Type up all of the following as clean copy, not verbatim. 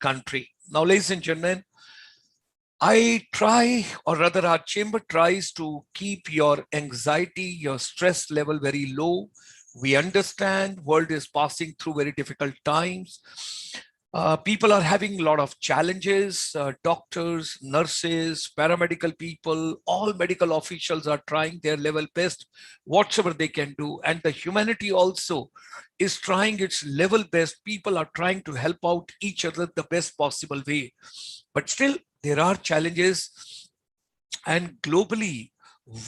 country. Now, ladies and gentlemen, I try, or rather our chamber tries to keep your anxiety, your stress level very low. We understand world is passing through very difficult times. People are having a lot of challenges. Doctors, nurses, paramedical people, all medical officials are trying their level best, whatever they can do. And the humanity also is trying its level best. People are trying to help out each other the best possible way. But still, there are challenges. And globally,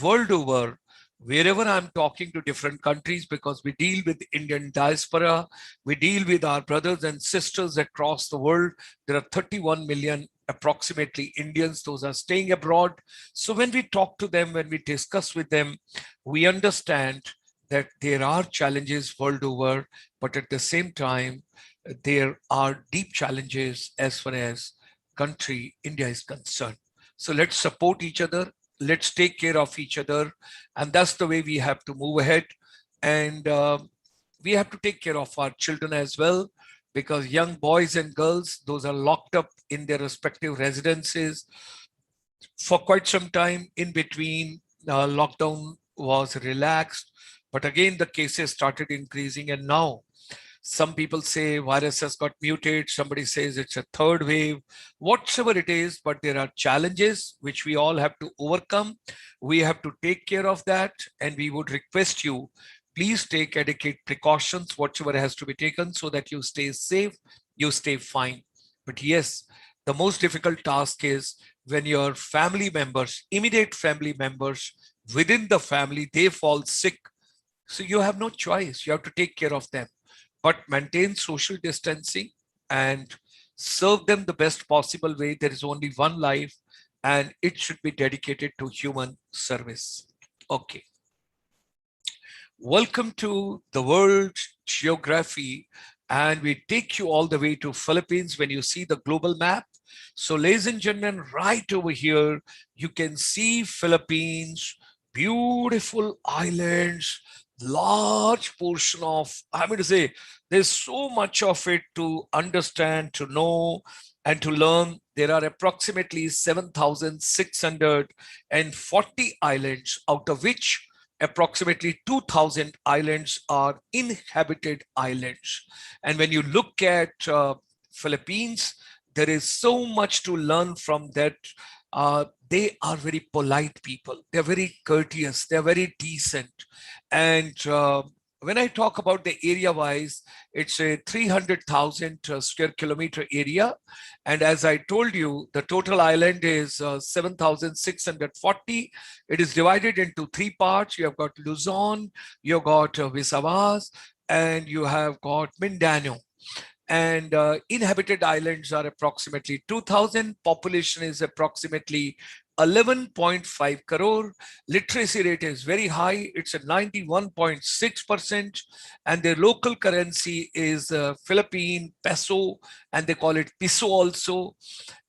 world over, wherever I'm talking to different countries, because we deal with Indian diaspora, we deal with our brothers and sisters across the world. There are 31 million approximately Indians, those are staying abroad. So when we talk to them, when we discuss with them, we understand that there are challenges world over, but at the same time, there are deep challenges as far as country India is concerned. So let's support each other. Let's take care of each other. And that's the way we have to move ahead. And we have to take care of our children as well, because young boys and girls, those are locked up in their respective residences for quite some time. In between, lockdown was relaxed. But again, the cases started increasing. And now some people say virus has got muted. Somebody says it's a third wave, whatever it is, but there are challenges which we all have to overcome. We have to take care of that. And we would request you, please take adequate precautions, whatever has to be taken, so that you stay safe, you stay fine. But yes, the most difficult task is when your family members, immediate family members within the family, they fall sick. So you have no choice. You have to take care of them, but maintain social distancing and serve them the best possible way. There is only one life and it should be dedicated to human service. Okay. Welcome to the World Geography, and we take you all the way to Philippines when you see the global map. So ladies and gentlemen, right over here, you can see Philippines, beautiful islands, large portion of, I'm going to say, there's so much of it to understand, to know, and to learn. There are approximately 7,640 islands, out of which approximately 2,000 islands are inhabited islands. And when you look at Philippines, there is so much to learn from that. They are very polite people. They're very courteous. They're very decent. And when I talk about the area wise, it's a 300,000 square kilometer area. And as I told you, the total island is 7,640. It is divided into three parts. You have got Luzon, you've got Visayas, and you have got Mindanao. And inhabited islands are approximately 2,000. Population is approximately 11.5 crore. Literacy rate is very high. It's at 91.6%. And their local currency is Philippine peso, and they call it piso also.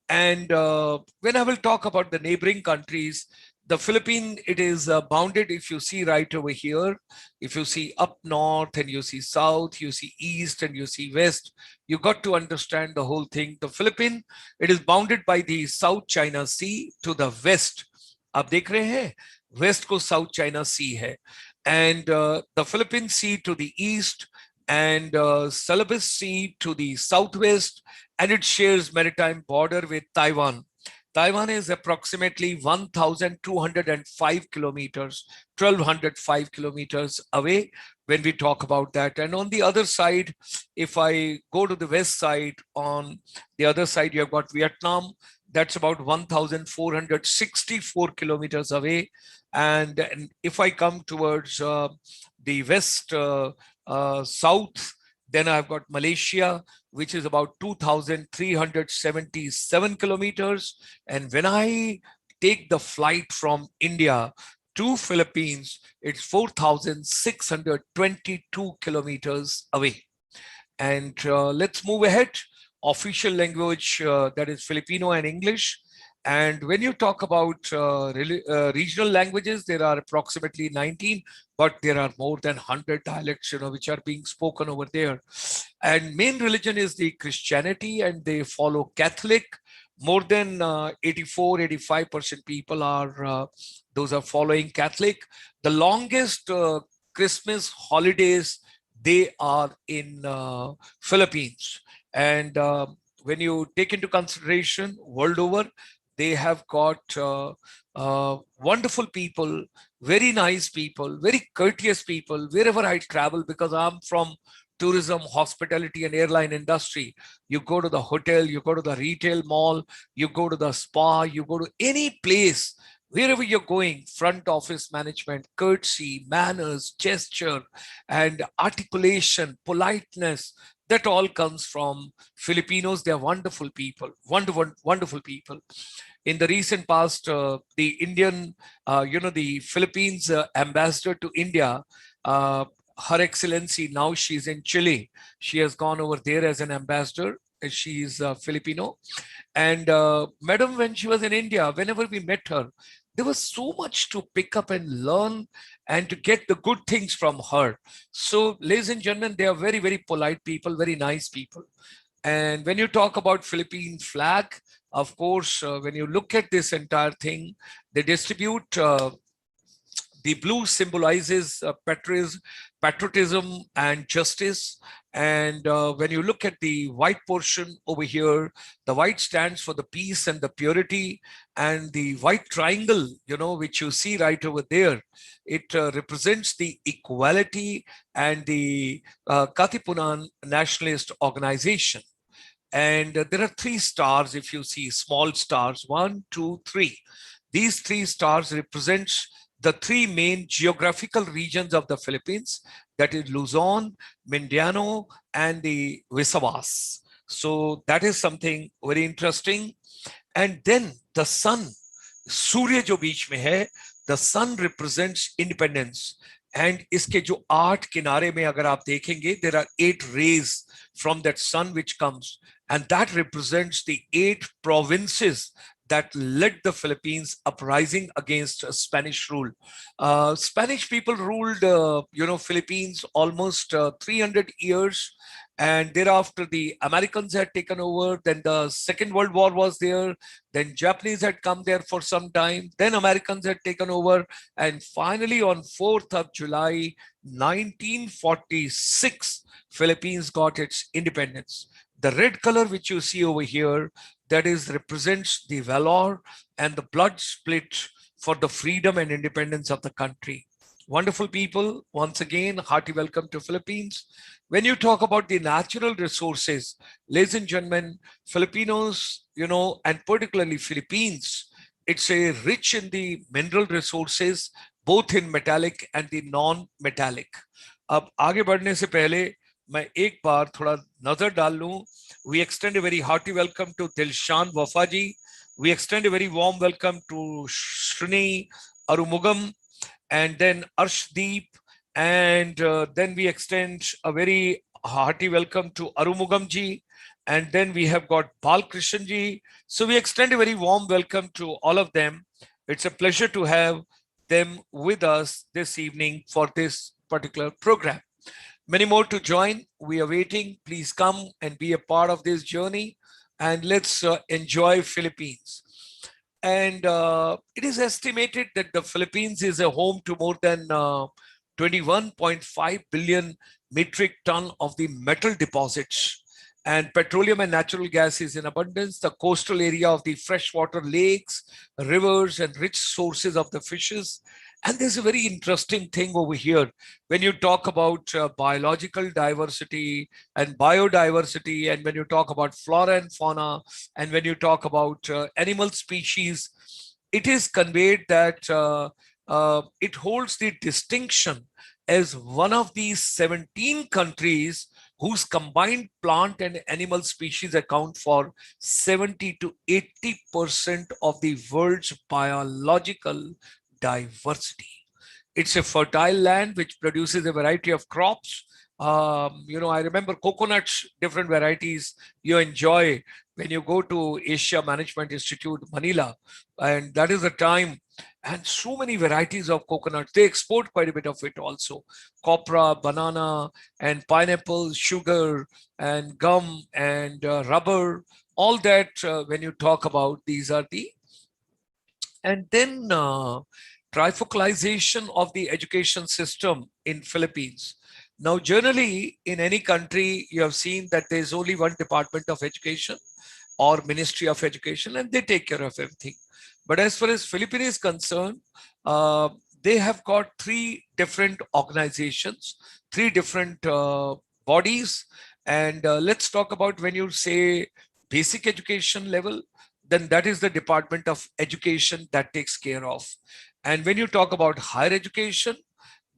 And when I will talk about the neighboring countries, the Philippines, it is bounded, if you see right over here, if you see up north and you see south, you see east and you see west, you got to understand the whole thing. The Philippines, it is bounded by the South China Sea to the west. आप देख रहे हैं, west को South China Sea है. And the Philippine Sea to the east, and Celebes Sea to the southwest, and it shares maritime border with Taiwan. Taiwan is approximately 1,205 kilometers, 1,205 kilometers away when we talk about that. And on the other side, if I go to the west side, on the other side, you have got Vietnam. That's about 1,464 kilometers away. And if I come towards the west, south, then I've got Malaysia, which is about 2,377 kilometers. And when I take the flight from India to Philippines, it's 4,622 kilometers away. And let's move ahead. Official language, that is Filipino and English. And when you talk about regional languages, there are approximately 19, but there are more than 100 dialects, which are being spoken over there. And main religion is the Christianity, and they follow Catholic. More than 84-85% people are those are following Catholic. The longest Christmas holidays, they are in Philippines. And when you take into consideration world over, they have got wonderful people, very nice people, very courteous people wherever I travel, because I'm from tourism, hospitality, and airline industry. You go to the hotel, you go to the retail mall, you go to the spa, you go to any place, wherever you're going, front office management, courtesy, manners, gesture, and articulation, politeness, that all comes from Filipinos. They're wonderful people, wonderful, wonderful people. In the recent past, the Indian, the Philippines ambassador to India, Her Excellency, now she's in Chile. She has gone over there as an ambassador. She's Filipino. And Madam, when she was in India, whenever we met her, there was so much to pick up and learn and to get the good things from her. So, ladies and gentlemen, they are very, very polite people, very nice people. And when you talk about Philippine flag, of course, when you look at this entire thing, they distribute the blue symbolizes patriotism and justice. And when you look at the white portion over here, the white stands for the peace and the purity. And the white triangle, which you see right over there, it represents the equality and the Katipunan nationalist organization. And there are three stars, if you see small stars, 1, 2, 3. These three stars represents the three main geographical regions of the Philippines, that is Luzon, Mindanao, and the Visayas. So that is something very interesting. And then the sun, सूर्य जो बीच में है, the sun represents independence. And इसके जो 8 किनारे में अगर आप देखेंगे, there are 8 rays from that sun which comes, and that represents the 8 provinces that led the Philippines uprising against Spanish rule. Spanish people ruled, Philippines almost 300 years. And thereafter, the Americans had taken over. Then the Second World War was there. Then Japanese had come there for some time. Then Americans had taken over. And finally, on 4th of July, 1946, Philippines got its independence. The red color which you see over here, that is represents the valor and the blood split for the freedom and independence of the country. Wonderful people, once again, hearty welcome to Philippines. When you talk about the natural resources, ladies and gentlemen, Filipinos, and particularly Philippines, it's a rich in the mineral resources, both in metallic and the non-metallic. अब आगे बढ़ने से पहले मैं एक बार थोड़ा नजर डाल लूं. We extend a very hearty welcome to Dilshan Wafaji. We extend a very warm welcome to Shrini Arumugam, and then Arshdeep, and then we extend a very hearty welcome to Arumugamji, and then we have got Balkrishanji. So we extend a very warm welcome to all of them. It's a pleasure to have them with us this evening for this particular program. Many more to join. We are waiting. Please come and be a part of this journey, and let's enjoy Philippines. And it is estimated that the Philippines is a home to more than 21.5 billion metric ton of the metal deposits. And petroleum and natural gas is in abundance. The coastal area of the freshwater lakes, rivers, and rich sources of the fishes. And there's a very interesting thing over here. When you talk about biological diversity and biodiversity, and when you talk about flora and fauna, and when you talk about animal species, it is conveyed that it holds the distinction as one of these 17 countries whose combined plant and animal species account for 70 to 80% of the world's biological diversity. It's a fertile land which produces a variety of crops, I remember coconuts, different varieties you enjoy when you go to Asia Management Institute, Manila, and that is the time. And so many varieties of coconuts. They export quite a bit of it also. Copra, banana, and pineapple, sugar, and gum, and rubber. All that when you talk about, these are the, and then trifocalization of the education system in Philippines. Now, generally, in any country, you have seen that there's only one department of education or Ministry of Education, and they take care of everything. But as far as Philippines is concerned, uh, they have got three different organizations, three different bodies. And let's talk about, when you say basic education level, then that is the Department of Education that takes care of. And when you talk about higher education,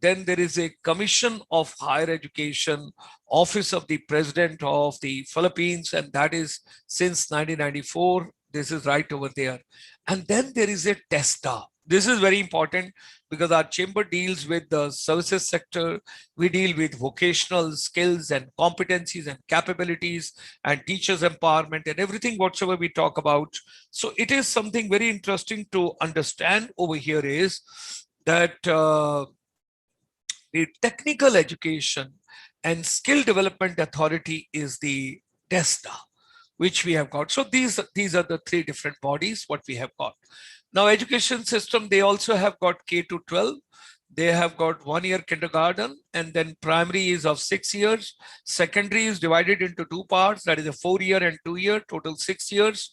then there is a Commission of Higher Education, Office of the President of the Philippines, and that is since 1994. This is right over there. And then there is a TESTA. This is very important because our chamber deals with the services sector. We deal with vocational skills and competencies and capabilities and teachers empowerment and everything whatsoever we talk about. So it is something very interesting to understand over here is that the Technical Education and Skill Development Authority is the TESTA, which we have got. So these are the three different bodies what we have got. Now, education system, they also have got K to 12. They have got 1 year kindergarten, and then primary is of 6 years. Secondary is divided into two parts, that is a 4 year and 2 year, total 6 years.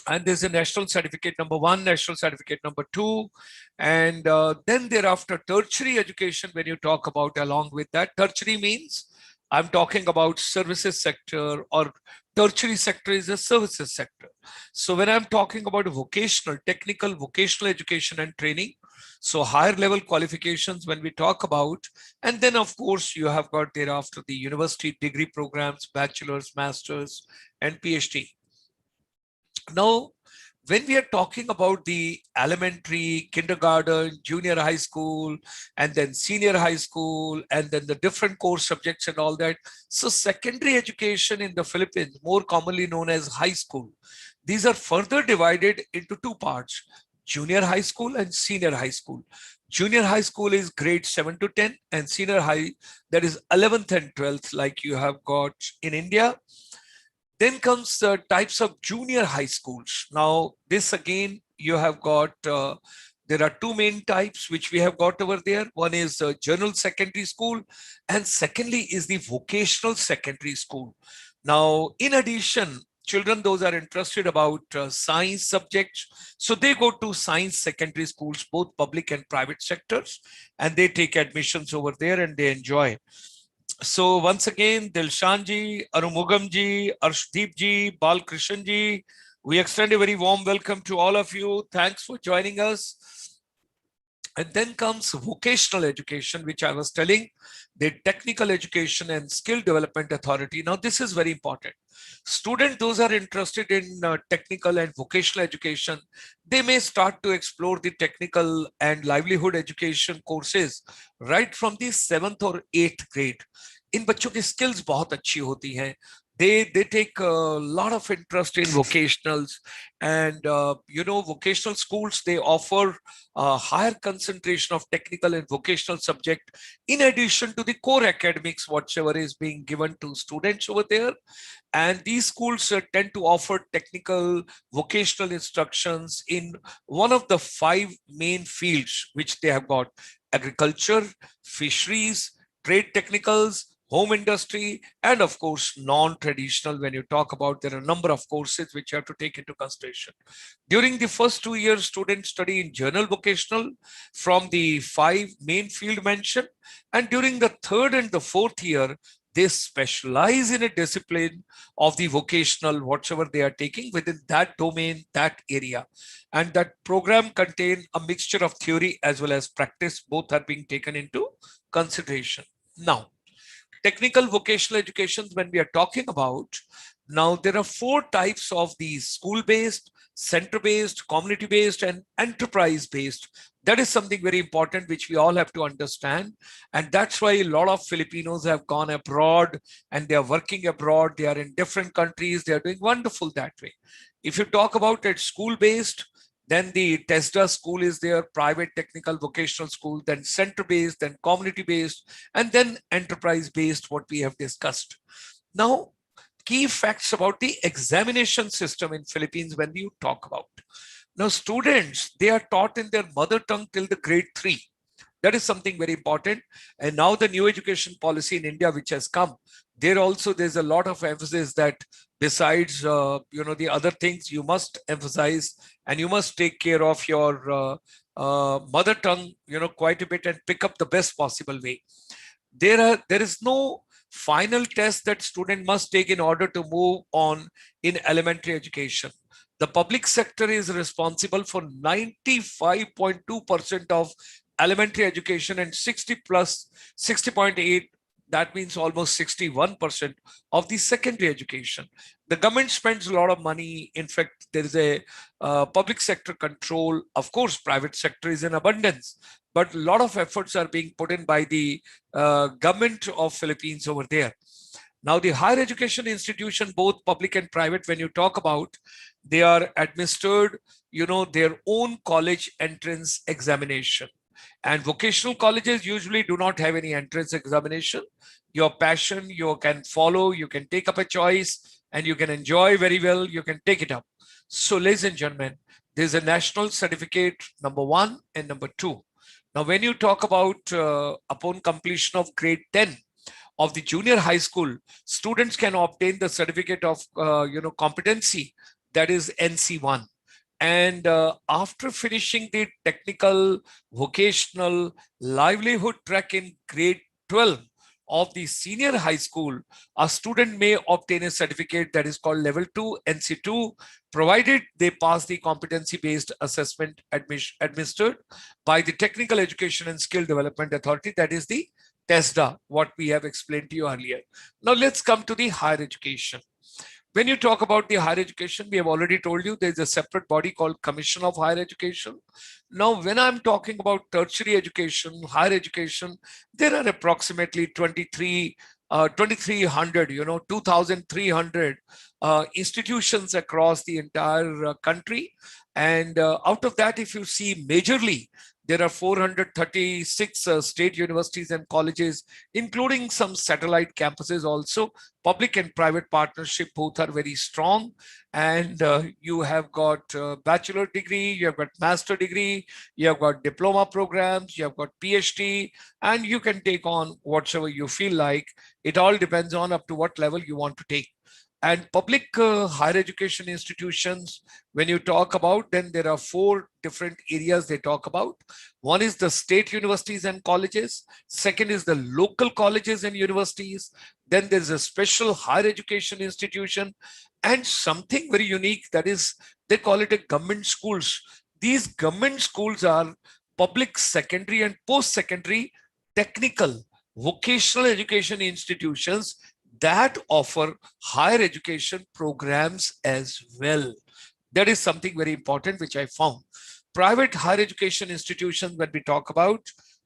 And there's a national certificate number 1, national certificate number 2, and then thereafter tertiary education. When you talk about along with that, tertiary means I'm talking about services sector, or tertiary sector is a services sector. So when I'm talking about vocational, technical vocational education and training, so higher level qualifications when we talk about, and then of course you have got thereafter the university degree programs, bachelor's, master's, and PhD. Now, when we are talking about the elementary, kindergarten, junior high school, and then senior high school, and then the different core subjects and all that. So secondary education in the Philippines, more commonly known as high school, these are further divided into two parts: junior high school and senior high school. Junior high school is grade 7 to 10, and senior high, that is 11th and 12th, like you have got in India. Then comes the types of junior high schools. Now, this again, you have got, there are two main types which we have got over there. One is general secondary school, and secondly is the vocational secondary school. Now, in addition, children, those are interested about science subjects, so they go to science secondary schools, both public and private sectors, and they take admissions over there and they enjoy. So once again, Dilshan ji, Arumugam ji, Arshdeep ji, Balkrishan ji, we extend a very warm welcome to all of you. Thanks for joining us. And then comes vocational education, which I was telling, the Technical Education and Skill Development Authority. Now, this is very important. Students, those are interested in technical and vocational education, they may start to explore the technical and livelihood education courses right from the 7th or 8th grade. इन बच्चों की skills बहुत अच्छी होती हैं. They take a lot of interest in vocationals, and vocational schools, they offer a higher concentration of technical and vocational subject in addition to the core academics whatever is being given to students over there. And these schools tend to offer technical vocational instructions in one of the 5 main fields which they have got: agriculture, fisheries, trade technicals, home industry, and of course non-traditional. When you talk about, there are a number of courses which you have to take into consideration. During the first 2 years, students study in general vocational from the 5 main field mentioned, and during the 3rd and the 4th year, they specialize in a discipline of the vocational whatever they are taking within that domain, that area. And that program contain a mixture of theory as well as practice. Both are being taken into consideration. Now, technical vocational education, when we are talking about, Now, there are four types of these: school-based, center-based, community-based, and enterprise-based. That is something very important, which we all have to understand. And that's why a lot of Filipinos have gone abroad and they are working abroad. They are in different countries. They are doing wonderful that way. If you talk about it school-based, then the TESDA school is there, private technical vocational school, then center-based, then community-based, and then enterprise-based, what we have discussed. Now, key facts about the examination system in Philippines when you talk about. Now, students, they are taught in their mother tongue till the grade 3. That is something very important. And now the new education policy in India, which has come, there's a lot of emphasis that besides, the other things, you must emphasize and you must take care of your mother tongue, quite a bit, and pick up the best possible way. There is no final test that student must take in order to move on in elementary education. The public sector is responsible for 95.2% of elementary education and 60.8, that means almost 61% of the secondary education. The government spends a lot of money. In fact, there is a public sector control. Of course, private sector is in abundance, but a lot of efforts are being put in by the government of Philippines over there. Now, the higher education institution, both public and private, when you talk about, they are administered, their own college entrance examination. And vocational colleges usually do not have any entrance examination. Your passion, you can follow, you can take up a choice, and you can enjoy very well, you can take it up. So, ladies and gentlemen, there's a national certificate, number 1 and number 2. Now, when you talk about upon completion of grade 10 of the junior high school, students can obtain the certificate of competency, that is NC1. And after finishing the technical, vocational, livelihood track in grade 12 of the senior high school, a student may obtain a certificate that is called level 2 NC2, provided they pass the competency-based assessment administered by the Technical Education and Skill Development Authority, that is the TESDA, what we have explained to you earlier. Now let's come to the higher education. When you talk about the higher education, we have already told you there's a separate body called Commission of Higher Education. Now, when I'm talking about tertiary education, higher education, there are approximately 2,300, 2,300 institutions across the entire country. And out of that, if you see majorly, there are 436 state universities and colleges, including some satellite campuses also. Public and private partnership both are very strong. And you have got bachelor degree, you have got master degree, you have got diploma programs, you have got PhD, and you can take on whatever you feel like. It all depends on up to what level you want to take. And public higher education institutions, when you talk about, then there are 4 different areas they talk about. One is the state universities and colleges. Second is the local colleges and universities. Then there's a special higher education institution and something very unique, that is, they call it a government schools. These government schools are public secondary and post-secondary technical vocational education institutions that offer higher education programs as well. That is something very important which I found. Private higher education institutions, when we talk about,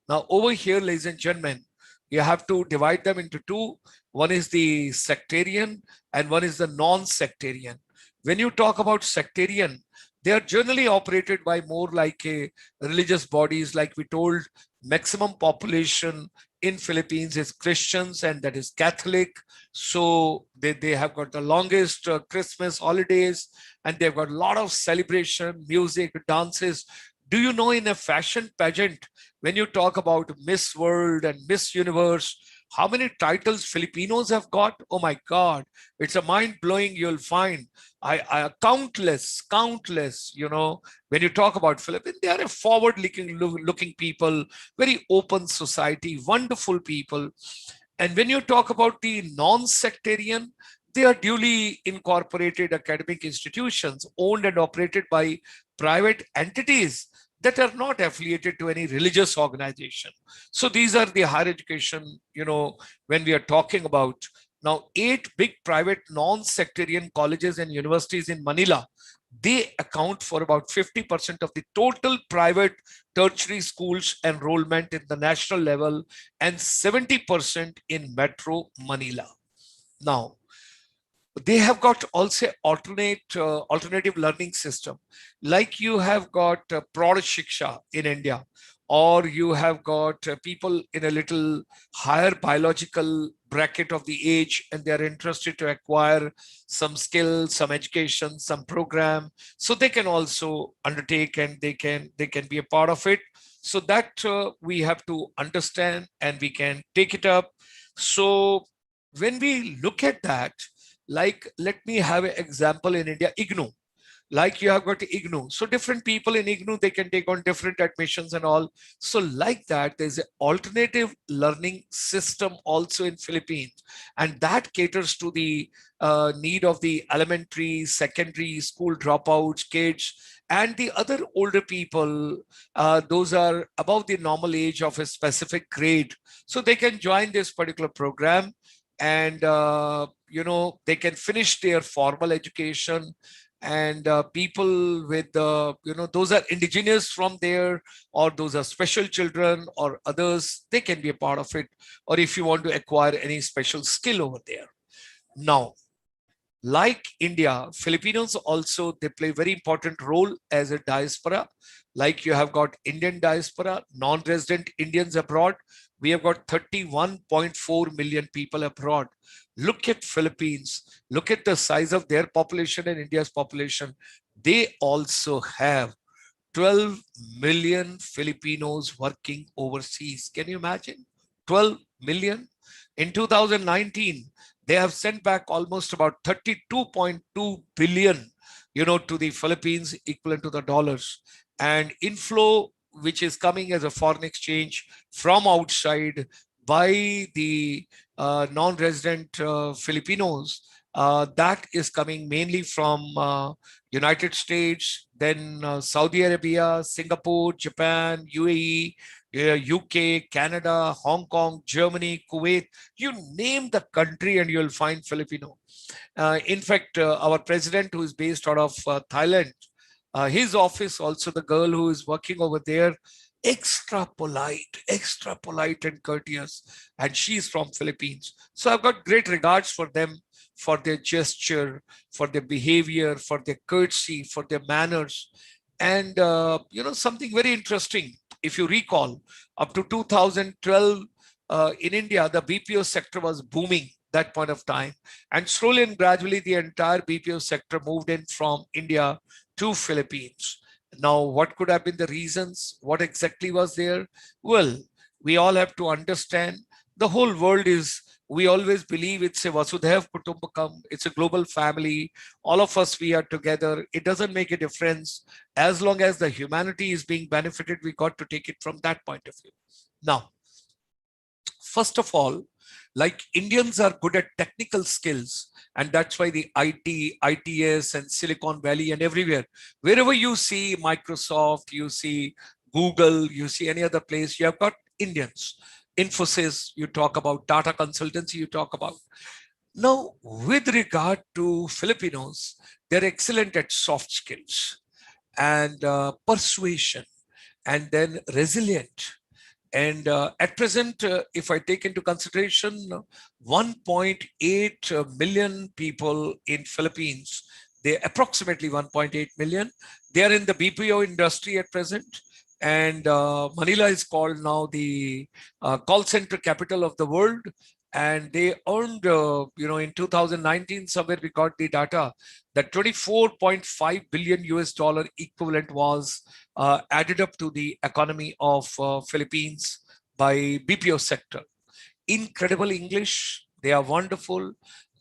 now over here, ladies and gentlemen, you have to divide them into 2. One is the sectarian and one is the non-sectarian. When you talk about sectarian, they are generally operated by more like a religious bodies. Like we told, maximum population in Philippines is Christians, and that is Catholic. So they have got the longest Christmas holidays, and they've got a lot of celebration, music, dances. Do you know, in a fashion pageant, when you talk about Miss World and Miss Universe, how many titles Filipinos have got? Oh my God, it's a mind-blowing, you'll find. Countless, when you talk about Philippines, they are a forward-looking people, very open society, wonderful people. And when you talk about the non-sectarian, they are duly incorporated academic institutions owned and operated by private entities that are not affiliated to any religious organization. So these are the higher education, when we are talking about. Now, 8 big private non-sectarian colleges and universities in Manila, they account for about 50% of the total private tertiary schools enrollment in the national level and 70% in Metro Manila. Now, they have got also alternative learning system, like you have got Prauಢ Shiksha in India, or you have got people in a little higher biological bracket of the age, and they are interested to acquire some skill, some education, some program, so they can also undertake, and they can be a part of it. So that we have to understand, and we can take it up. So when we look at that, like, let me have an example in India, IGNOU. Like you have got IGNOU. So different people in IGNOU, they can take on different admissions and all. So like that, there's an alternative learning system also in Philippines. And that caters to the need of the elementary, secondary school dropouts, kids, and the other older people. Those are above the normal age of a specific grade. So they can join this particular program, and they can finish their formal education. And people with those are indigenous from there, or those are special children or others, they can be a part of it, or if you want to acquire any special skill over there. Now, like India, Filipinos also, they play very important role as a diaspora. Like you have got Indian diaspora, non-resident Indians abroad. We have got 31.4 million people abroad. Look at Philippines. Look at the size of their population and India's population. They also have 12 million Filipinos working overseas. Can you imagine? 12 million. In 2019, they have sent back almost about 32.2 billion, to the Philippines, equivalent to the dollars. And inflow, which is coming as a foreign exchange from outside by the non-resident Filipinos, that is coming mainly from United States, then Saudi Arabia, Singapore, Japan, UAE, UK, Canada, Hong Kong, Germany, Kuwait. You name the country and you'll find Filipino. In fact, our president, who is based out of Thailand, his office, also the girl who is working over there, extra polite and courteous, and she's from Philippines. So I've got great regards for them, for their gesture, for their behavior, for their courtesy, for their manners. And something very interesting, if you recall, up to 2012 in India, the BPO sector was booming that point of time, and slowly and gradually the entire BPO sector moved in from India to Philippines. Now, what could have been the reasons? What exactly was there? Well, we all have to understand the whole world is, we always believe it's a Vasudhaiva Kutumbakam, it's a global family. All of us, we are together. It doesn't make a difference. As long as the humanity is being benefited, we got to take it from that point of view. Now, first of all, like Indians are good at technical skills, and that's why the IT, ITS, and Silicon Valley and everywhere, wherever you see Microsoft, you see Google, you see any other place, you have got Indians. Infosys, you talk about data consultancy, you talk about. Now, with regard to Filipinos, they're excellent at soft skills and persuasion, and then resilient. And at present, if I take into consideration 1.8 million people in Philippines, they approximately 1.8 million, they are in the BPO industry at present. And Manila is called now the call center capital of the world. And they earned, in 2019, somewhere we got the data that 24.5 billion US dollar equivalent was added up to the economy of Philippines by BPO sector. Incredible English, they are wonderful,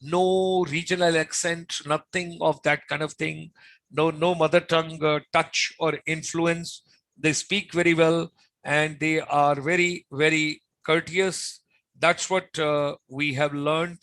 no regional accent, nothing of that kind of thing, no mother tongue touch or influence. They speak very well, and they are very, very courteous. That's what we have learned.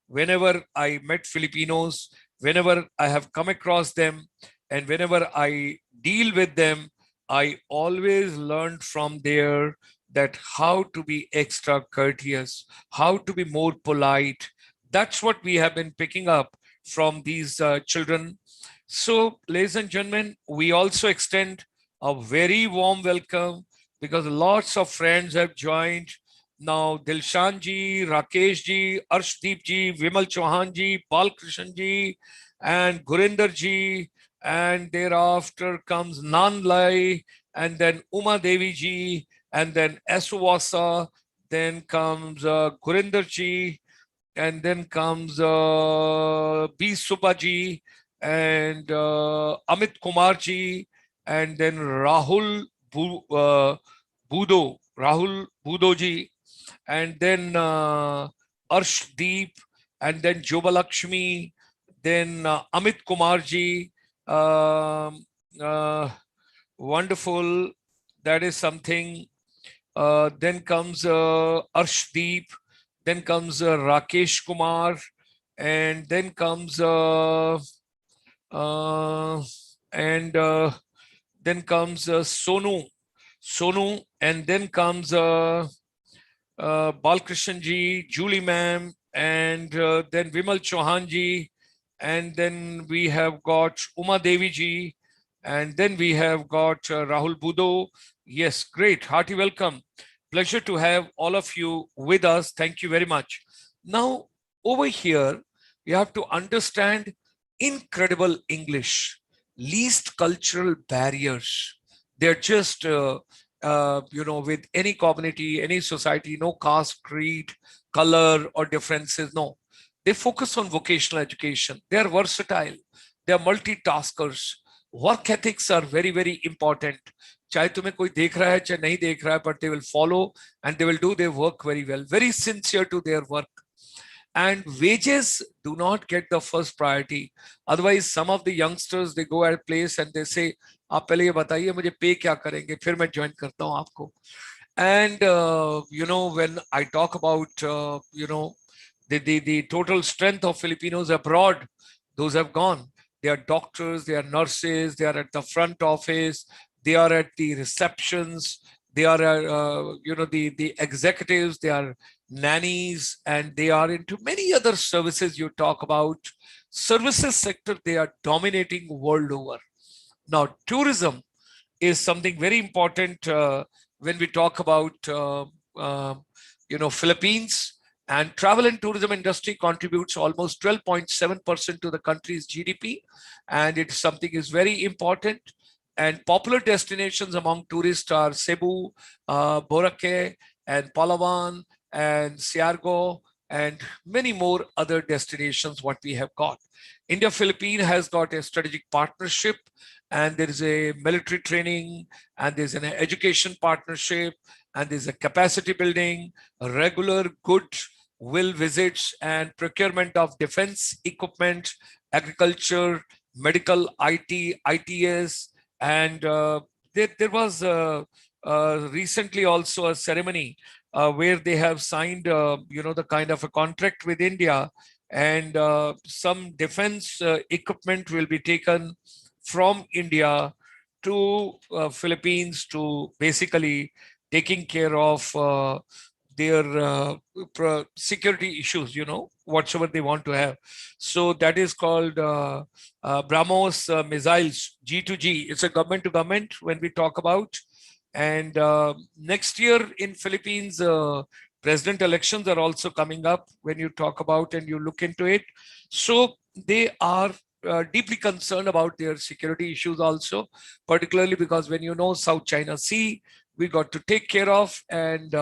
Whenever I met Filipinos, whenever I have come across them, and whenever I deal with them, I always learned from there that how to be extra courteous, how to be more polite. That's what we have been picking up from these children. So, ladies and gentlemen, we also extend a very warm welcome because lots of friends have joined. Now, Dilshan ji, Rakesh ji, Arshdeep ji, Vimal Chauhan ji, Balkrishan ji, and Gurinder ji, and thereafter comes Nanlai, and then Uma Devi ji, and then Eswasa, then comes Gurinder ji, and then comes B. Subaji and Amit Kumar ji, and then Rahul Budo ji, and then Arshdeep, and then Jobalakshmi, then Amit Kumar ji. Um, uh, Wonderful. That is something. Then comes Arshdeep, then comes Rakesh Kumar, and then comes uh, and then comes Sonu, and then comes Balkrishan ji, Julie ma'am, and then Vimal Chauhan ji, and then we have got Uma Devi ji, and then we have got Rahul Budo. Yes, great. Hearty welcome. Pleasure to have all of you with us. Thank you very much. Now, over here, you have to understand incredible English, least cultural barriers. They're just, with any community, any society, no caste, creed, color, or differences. No, they focus on vocational education. They are versatile. They are multitaskers. Work ethics are very, very important. चाहे तुम्हें कोई देख रहा है चाहे नहीं देख रहा है, but they will follow and they will do their work very well, very sincere to their work. And wages do not get the first priority. Otherwise, some of the youngsters, they go at a place and they say, आप पहले ये बताइए मुझे पे क्या करेंगे, फिर मैं ज्वाइन करता हूँ आपको. And when I talk about the total strength of Filipinos abroad, those have gone. They are doctors, they are nurses, they are at the front office, they are at the receptions, they are the executives, they are nannies, and they are into many other services you talk about. Services sector, they are dominating world over. Now, tourism is something very important when we talk about Philippines. And travel and tourism industry contributes almost 12.7% to the country's GDP, and it's something is very important. And popular destinations among tourists are Cebu, Boracay, and Palawan, and Siargao, and many more other destinations what we have got. India-Philippines has got a strategic partnership, and there is a military training, and there's an education partnership, and there's a capacity building, a regular good will visits, and procurement of defense equipment, agriculture, medical, IT, ITS, and there was recently also a ceremony where they have signed, the kind of a contract with India, and some defense equipment will be taken from India to Philippines to basically taking care of their security issues, whatsoever they want to have. So that is called BrahMos missiles, G2G. It's a government to government when we talk about. And next year in Philippines, president elections are also coming up when you talk about and you look into it. So they are deeply concerned about their security issues also, particularly because when South China Sea, we got to take care of, and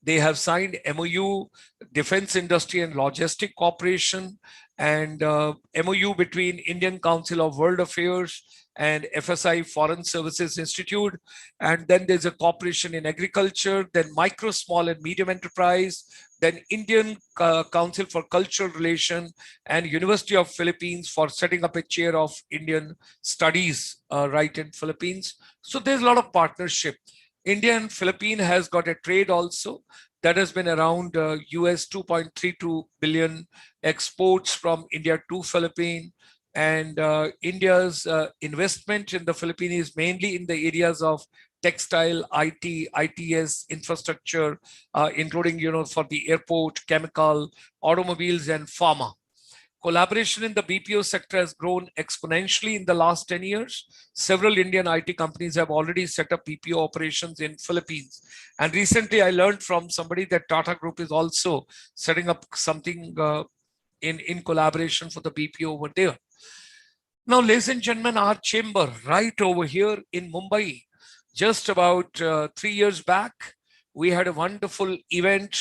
they have signed MOU, Defense Industry and Logistic Cooperation, and MOU between Indian Council of World Affairs and FSI Foreign Services Institute. And then there's a cooperation in agriculture, then micro, small and medium enterprise, then Indian Council for Cultural Relation and University of Philippines for setting up a chair of Indian studies right in Philippines. So there's a lot of partnership. India and Philippines has got a trade also that has been around US 2.32 billion exports from India to Philippines. And India's investment in the Philippines is mainly in the areas of textile, IT, ITS, infrastructure, including, for the airport, chemical, automobiles, and pharma. Collaboration in the BPO sector has grown exponentially in the last 10 years. Several Indian IT companies have already set up BPO operations in Philippines. And recently I learned from somebody that Tata Group is also setting up something in collaboration for the BPO over there. Now, ladies and gentlemen, our chamber right over here in Mumbai, just about 3 years back, we had a wonderful event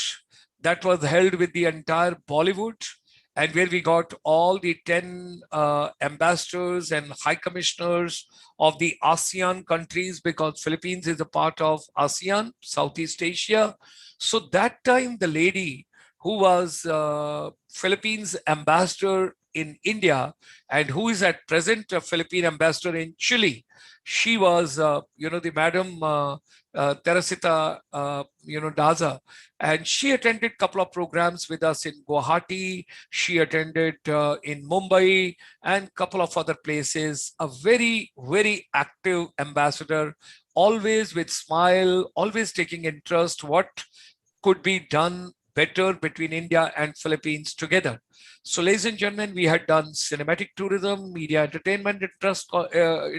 that was held with the entire Bollywood, and where we got all the 10 ambassadors and high commissioners of the ASEAN countries, because Philippines is a part of ASEAN, Southeast Asia. So that time, the lady who was Philippines ambassador in India and who is at present a Philippine ambassador in Chile, she was, the Madam Teresita, Daza, and she attended a couple of programs with us in Guwahati. She attended in Mumbai and a couple of other places. A very, very active ambassador, always with smile, always taking interest what could be done better between India and Philippines together. So, ladies and gentlemen, we had done cinematic tourism, media entertainment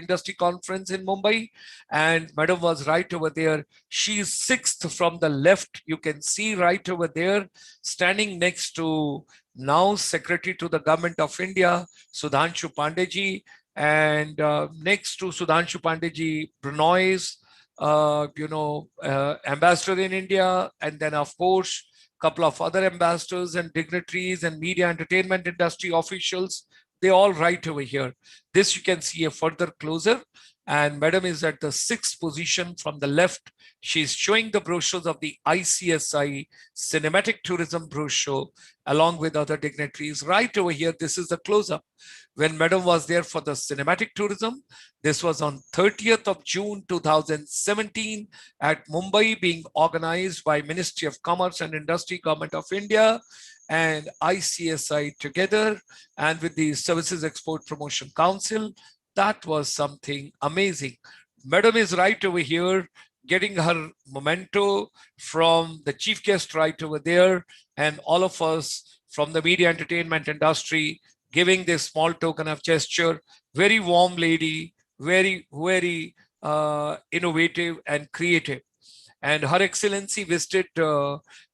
industry conference in Mumbai, and Madam was right over there. She is sixth from the left. You can see right over there, standing next to now Secretary to the Government of India, Sudhanshu Pandeji, and next to Sudhanshu Pandeji, Brunoy's, ambassador in India, and then of course couple of other ambassadors and dignitaries and media entertainment industry officials. They all right over here. This you can see a further closer, and Madam is at the sixth position from the left. She's showing the brochures of the ICSI cinematic tourism brochure along with other dignitaries. Right over here, this is the close-up. When Madam was there for the cinematic tourism, this was on 30th of June 2017 at Mumbai, being organized by Ministry of Commerce and Industry, Government of India, and ICSI together, and with the Services Export Promotion Council. That was something amazing. Madam is right over here, getting her memento from the chief guest right over there, and all of us from the media entertainment industry giving this small token of gesture. Very warm lady, very, very innovative and creative. And Her Excellency visited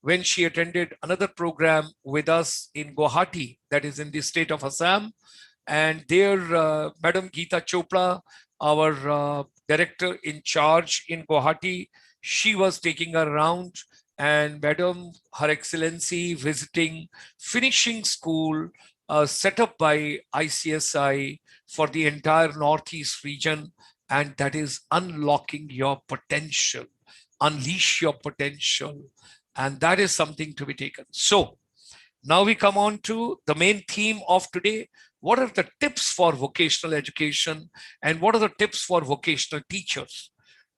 when she attended another program with us in Guwahati, that is in the state of Assam. And there, Madam Geeta Chopra, our director in charge in Guwahati, she was taking her around, and Madam, Her Excellency visiting finishing school set up by ICSI for the entire Northeast region, and that is unlocking your potential, unleash your potential, and that is something to be taken. So now we come on to the main theme of today. What are the tips for vocational education, and what are the tips for vocational teachers?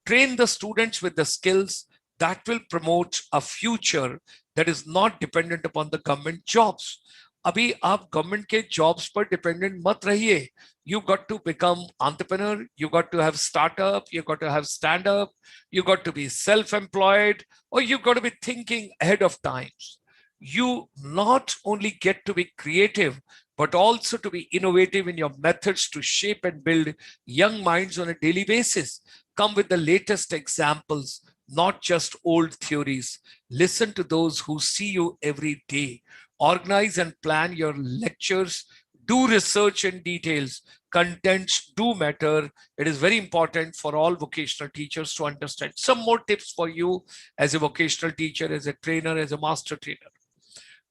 Train the students with the skills that will promote a future that is not dependent upon the government jobs. अभी आप government के jobs पर dependent मत रहिए. You got to become entrepreneur, you got to have startup, you got to have stand up, you got to be self-employed, or you got to be thinking ahead of times. You not only get to be creative, but also to be innovative in your methods to shape and build young minds on a daily basis. Come with the latest examples, not just old theories. Listen to those who see you every day. Organize and plan your lectures. Do research in details. Contents do matter. It is very important for all vocational teachers to understand. Some more tips for you as a vocational teacher, as a trainer, as a master trainer.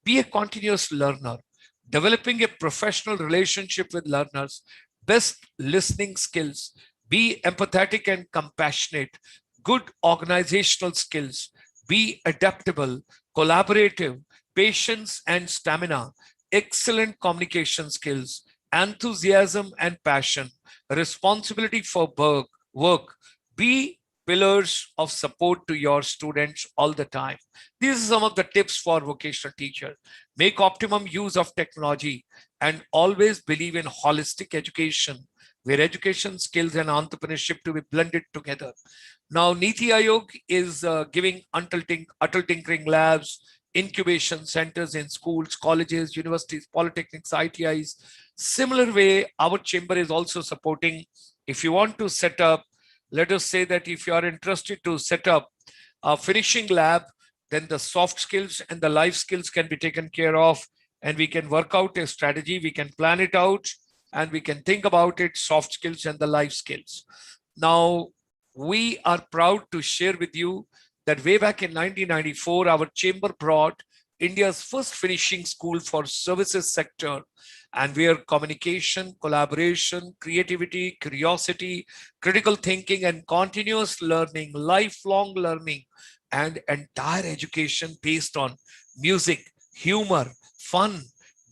Be a continuous learner. Developing a professional relationship with learners. Best listening skills. Be empathetic and compassionate. Good organizational skills. Be adaptable, collaborative, patience and stamina, excellent communication skills, enthusiasm and passion, responsibility for work. Be pillars of support to your students all the time. These are some of the tips for vocational teachers. Make optimum use of technology and always believe in holistic education. where education, skills, and entrepreneurship to be blended together. Now, Niti Aayog is giving Atal Tinkering Labs, incubation centers in schools, colleges, universities, polytechnics, ITIs. Similar way, our chamber is also supporting. If you want to set up, let us say that if you are interested to set up a finishing lab, then the soft skills and the life skills can be taken care of, and we can work out a strategy, we can plan it out, and we can think about it, soft skills and the life skills. Now, we are proud to share with you that way back in 1994, our chamber brought India's first finishing school for services sector, and where communication, collaboration, creativity, curiosity, critical thinking, and continuous learning, lifelong learning, and entire education based on music, humor, fun,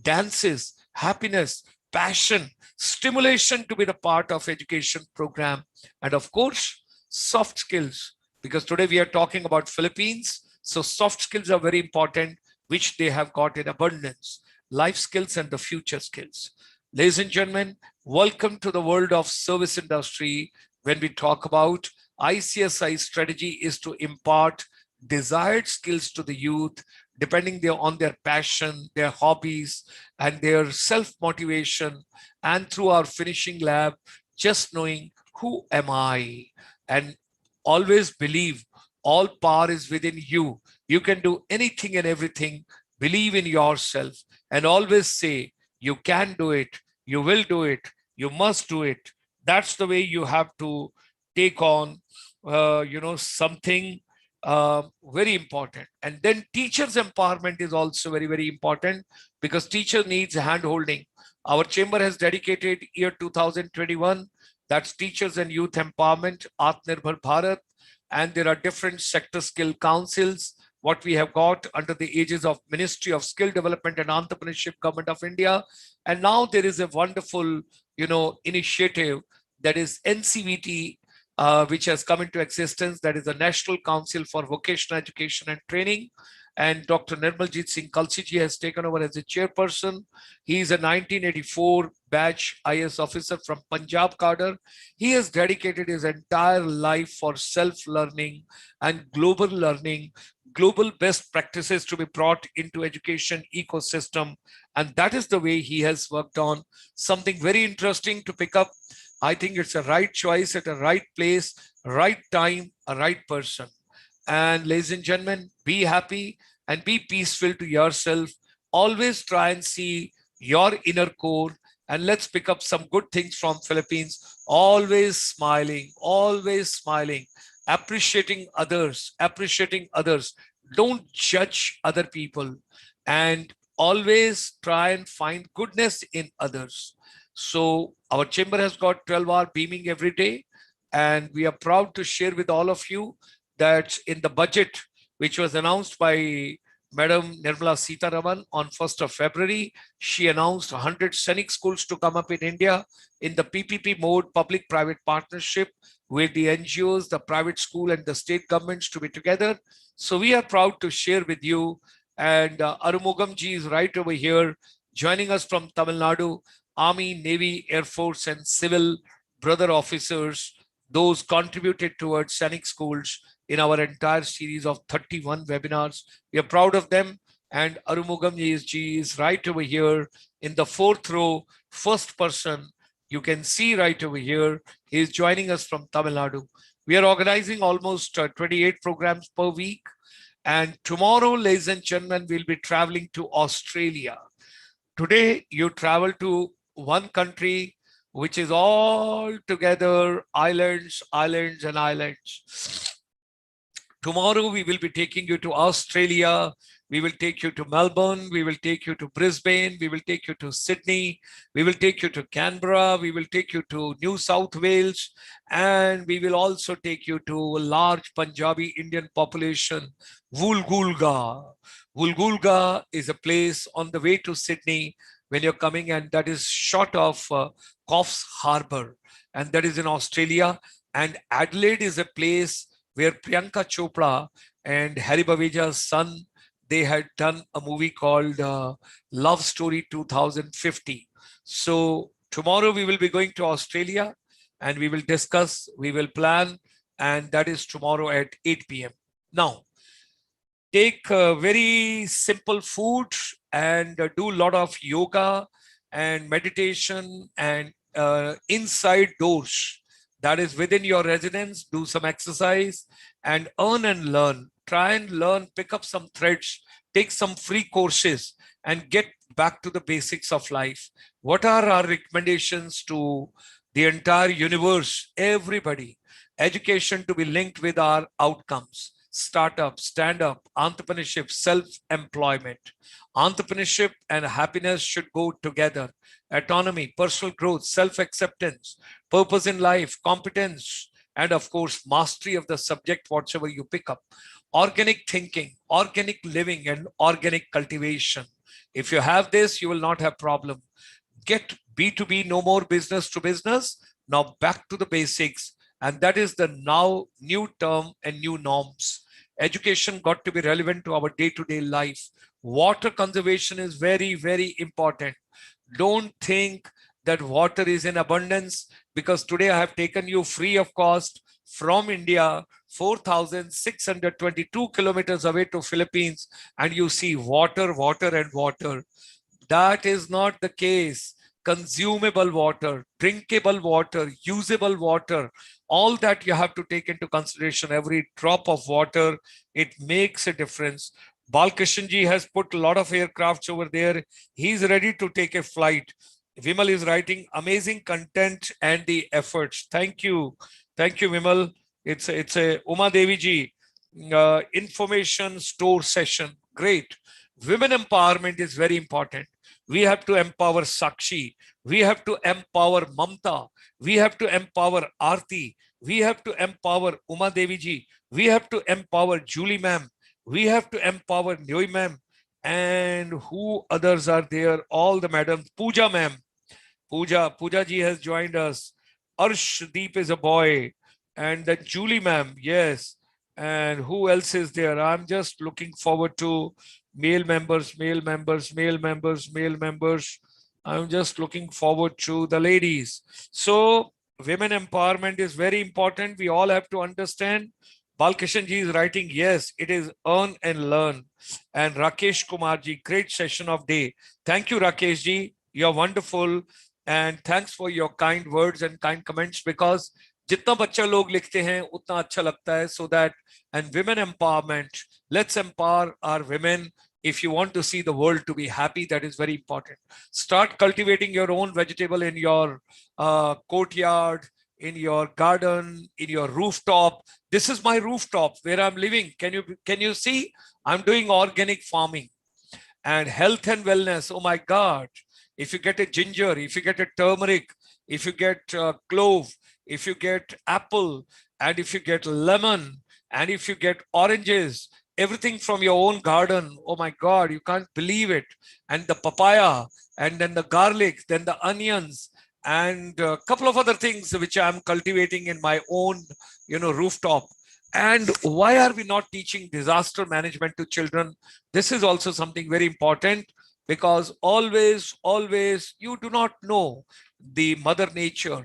dances, happiness, passion, stimulation to be the part of education program, and of course, soft skills, because today we are talking about Philippines. So soft skills are very important, which they have got in abundance. Life skills and the future skills. Ladies and gentlemen, welcome to the world of service industry. When we talk about ICSI strategy is to impart desired skills to the youth, depending on their passion, their hobbies, and their self-motivation. And through our finishing lab, just knowing who am I? And always believe all power is within you. You can do anything and everything. Believe in yourself and always say, you can do it, you will do it, you must do it. That's the way you have to take on, something very important. And then teachers empowerment is also very, very important, because teacher needs hand holding. Our chamber has dedicated year 2021, that's teachers and youth empowerment, Atmanirbhar Bharat, and there are different sector skill councils, what we have got under the aegis of Ministry of Skill Development and Entrepreneurship, Government of India. And now there is a wonderful, initiative, that is NCVT, which has come into existence, that is the National Council for Vocational Education and Training. And Dr. Nirmaljit Singh Kalsiji has taken over as a chairperson. He is a 1984 batch IS officer from Punjab cadre. He has dedicated his entire life for self-learning and global learning, global best practices to be brought into education ecosystem. And that is the way he has worked on something very interesting to pick up. I think it's a right choice at a right place, right time, a right person. And ladies and gentlemen, be happy and be peaceful to yourself. Always try and see your inner core, and let's pick up some good things from Philippines. Always smiling, appreciating others, Don't judge other people, and always try and find goodness in others. So our chamber has got 12-hour beaming every day, and we are proud to share with all of you that in the budget, which was announced by Madam Nirmala Sitharaman on 1st of February, she announced 100 scenic schools to come up in India in the PPP mode, public-private partnership, with the NGOs, the private school, and the state governments to be together. So we are proud to share with you. And Arumugam ji is right over here, joining us from Tamil Nadu. Army, Navy, Air Force, and civil brother officers, those contributed towards scenic schools in our entire series of 31 webinars. We are proud of them. And Arumugam ji is right over here in the fourth row, first person. You can see right over here, he is joining us from Tamil Nadu. We are organizing almost 28 programs per week. And tomorrow, ladies and gentlemen, we'll be traveling to Australia. Today, you travel to one country which is all together islands, and islands. Tomorrow, we will be taking you to Australia. We will take you to Melbourne. We will take you to Brisbane. We will take you to Sydney. We will take you to Canberra. We will take you to New South Wales. And we will also take you to a large Punjabi Indian population, Woolgoolga. Woolgoolga is a place on the way to Sydney when you're coming, and that is short of Coffs Harbour, and that is in Australia. And Adelaide is a place where Priyanka Chopra and Harry Baweja's son, they had done a movie called Love Story 2050. So Tomorrow we will be going to Australia and we will discuss, we will plan, and that is tomorrow at 8 p.m. Now, take very simple food and do a lot of yoga and meditation and inside doors, that is within your residence, do some exercise and earn and learn. Try and learn, pick up some threads, take some free courses and get back to the basics of life. What are our recommendations to the entire universe? Everybody, education to be linked with our outcomes. Startup, stand up, entrepreneurship, self-employment. Entrepreneurship and happiness should go together. Autonomy, personal growth, self-acceptance, purpose in life, competence, and of course, mastery of the subject, whatever you pick up. Organic thinking, organic living, and organic cultivation. If you have this, you will not have problem. Get B2B, no more business to business. Now back to the basics. And that is the now new term and new norms. Education got to be relevant to our day-to-day life. Water conservation is very, very important. Don't think that water is in abundance, because today I have taken you free of cost from India, 4,622 kilometers away to Philippines, and you see water, water, and water. That is not the case. Consumable water, drinkable water, usable water, all that you have to take into consideration. Every drop of water, it makes a difference. Balkishanji has put a lot of aircrafts over there. He's ready to take a flight. Vimal is writing amazing content and the efforts. Thank you. Thank you, Vimal. It's a Uma Devi ji information store session. Great. Women empowerment is very important. We have to empower Sakshi. We have to empower Mamta. We have to empower Aarti. We have to empower Uma Devi ji. We have to empower Julie ma'am. We have to empower Nyoy ma'am. And who others are there? All the madams. Pooja ma'am. Pooja ji has joined us. Arshdeep is a boy. And then Julie ma'am. Yes. And who else is there? I'm just looking forward to male members, male members, male members, male members. I'm just looking forward to the ladies. So women empowerment is very important. We all have to understand. Balkishan ji is writing, yes, it is earn and learn. And Rakesh Kumar ji, great session of day. Thank you, Rakesh ji. You're wonderful. And thanks for your kind words and kind comments, because जितना बच्चा लोग लिखते हैं उतना अच्छा लगता है. So that, and women empowerment, let's empower our women. If you want to see the world to be happy, that is very important. Start cultivating your own vegetable in your courtyard, in your garden, in your rooftop. This is my rooftop where I'm living. Can you see? I'm doing organic farming. And health and wellness. Oh my God. If you get a ginger, if you get a turmeric, if you get clove, if you get apple, and if you get lemon, and if you get oranges, everything from your own garden. Oh my God, you can't believe it. And the papaya, and then the garlic, then the onions, and a couple of other things which I'm cultivating in my own, rooftop. And why are we not teaching disaster management to children? This is also something very important, because always, you do not know the mother nature.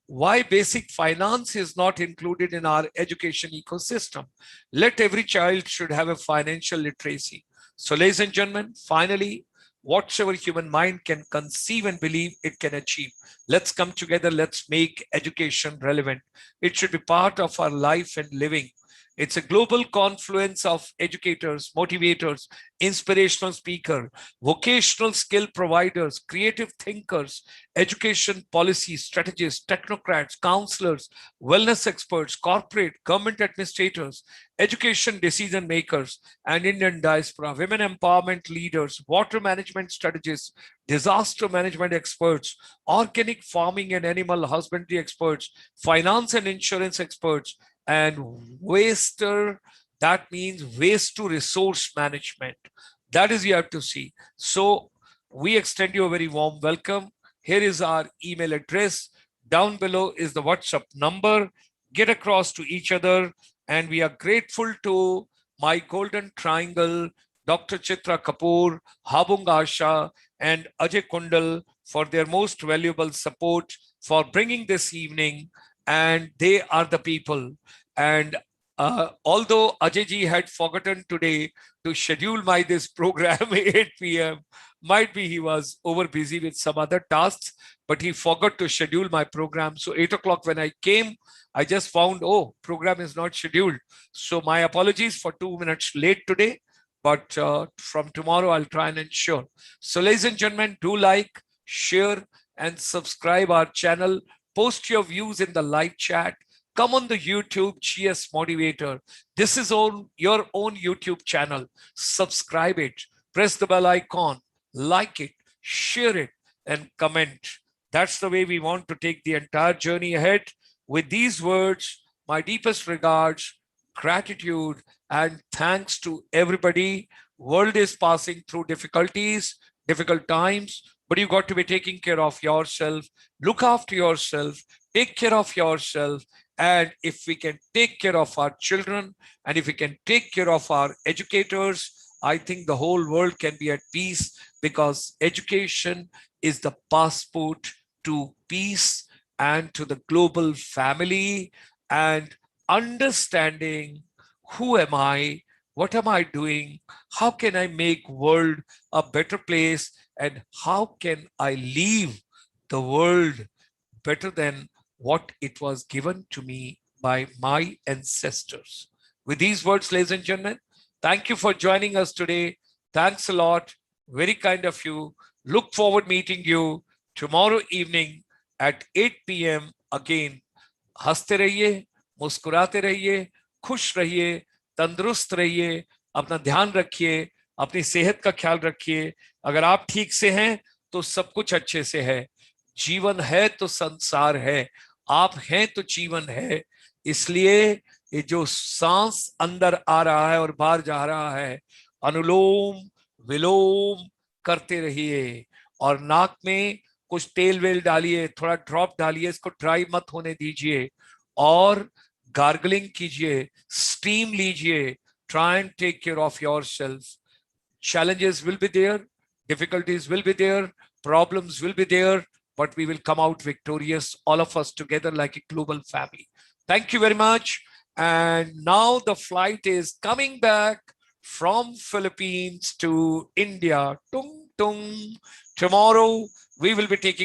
Why basic finance is not included in our education ecosystem? Let every child should have a financial literacy. So ladies and gentlemen, finally, whatsoever human mind can conceive and believe, it can achieve. Let's come together. Let's make education relevant. It should be part of our life and living. It's a global confluence of educators, motivators, inspirational speakers, vocational skill providers, creative thinkers, education policy strategists, technocrats, counselors, wellness experts, corporate, government administrators, education decision makers, and Indian diaspora, women empowerment leaders, water management strategists, disaster management experts, organic farming and animal husbandry experts, finance and insurance experts, and waster, that means waste to resource management. That is, you have to see. So we extend you a very warm welcome. Here is our email address. Down below is the WhatsApp number. Get across to each other. And we are grateful to my golden triangle, Dr. Chitra Kapoor, Habung Asha, and Ajay Kundal for their most valuable support for bringing this evening. And they are the people. And although Ajayji had forgotten today to schedule my this program 8 p.m., might be he was over busy with some other tasks, but he forgot to schedule my program. So 8 o'clock when I came, I just found, oh, program is not scheduled. So my apologies for 2 minutes late today, but from tomorrow I'll try and ensure. So ladies and gentlemen, do like, share and subscribe our channel. Post your views in the live chat. Come on the YouTube GS Motivator. This is your own YouTube channel. Subscribe it. Press the bell icon. Like it. Share it. And comment. That's the way we want to take the entire journey ahead. With these words, my deepest regards, gratitude, and thanks to everybody. World is passing through difficulties, difficult times, but you've got to be taking care of yourself. Look after yourself. Take care of yourself. And if we can take care of our children, and if we can take care of our educators, I think the whole world can be at peace, because education is the passport to peace and to the global family. And understanding who am I, what am I doing, how can I make world a better place, and how can I leave the world better than what it was given to me by my ancestors. With these words, ladies and gentlemen, thank you for joining us today. Thanks a lot. Very kind of you. Look forward meeting you tomorrow evening at 8 p.m. again. हंसते रहिए, मुस्कुराते रहिए, खुश रहिए, तंदुरुस्त रहिए, अपना ध्यान रखिए, अपनी सेहत का ख्याल रखिए. अगर आप ठीक से हैं तो सब कुछ अच्छे से है. जीवन है तो संसार है. आप हैं तो जीवन है. इसलिए ये जो सांस अंदर आ रहा है और बाहर जा रहा है, अनुलोम विलोम करते रहिए. और नाक में कुछ तेल वेल डालिए, थोड़ा ड्रॉप डालिए, इसको ड्राई मत होने दीजिए. और गार्गलिंग कीजिए, स्टीम लीजिए. Try and take care of yourself. Challenges will be there, difficulties will be there, problems will be there, but we will come out victorious, all of us together like a global family. Thank you very much. And now the flight is coming back from Philippines to India. Tung tung. Tomorrow we will be taking